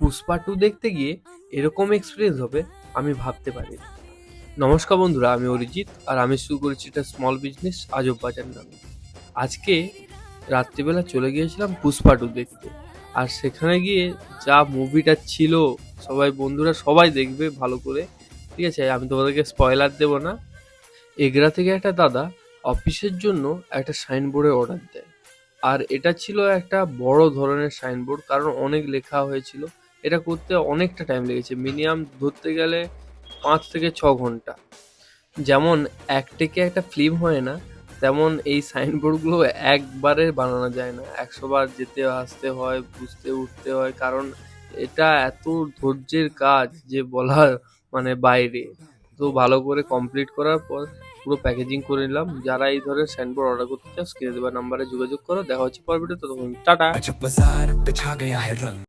পুষ্পা 2 দেখতে গিয়ে এরকম এক্সপেরিয়েন্স হবে আমি ভাবতে পারি। নমস্কার বন্ধুরা, আমি অরিজিৎ আর আমি শুরু করেছি এটা স্মল বিজনেস আজব বাজার নামে। আজকে রাত্রিবেলা চলে গিয়েছিলাম পুষ্পা 2 দেখতে। আর সেখানে গিয়ে যা মুভিটা ছিল, সবাই বন্ধুরা সবাই দেখবে ভালো করে, ঠিক আছে? আমি তোমাদেরকে স্পয়লার দেবো না। এগরা থেকে একটা দাদা অফিসের জন্য একটা সাইনবোর্ডের অর্ডার দেয়। আর এটা ছিল একটা বড় ধরনের সাইনবোর্ড, কারণ অনেক লেখা হয়েছিল। এটা করতে অনেকটা টাইম লেগেছে, মিনিমাম ধরতে গেলে 5 থেকে 6 ঘন্টা। যেমন এক টেকে একটা ফিল্ম হয় না, তেমন এই সাইনবোর্ডগুলো একবারে বানানো যায় না, 100 বার যেতে আসতে হয়, বুঝতে উঠতে হয়, কারণ এটা এত ধৈর্যের কাজ যে বলার বাইরে। তো ভালো করে কমপ্লিট করার পর পুরো প্যাকেজিং করে নিলাম। যারা এই ধরনের সাইনবোর্ড অর্ডার করতে চাও, স্ক্রিনে দেওয়া নাম্বারে যোগাযোগ করো। দেখা হচ্ছে পরের ভিডিওতে, তখন টাটা।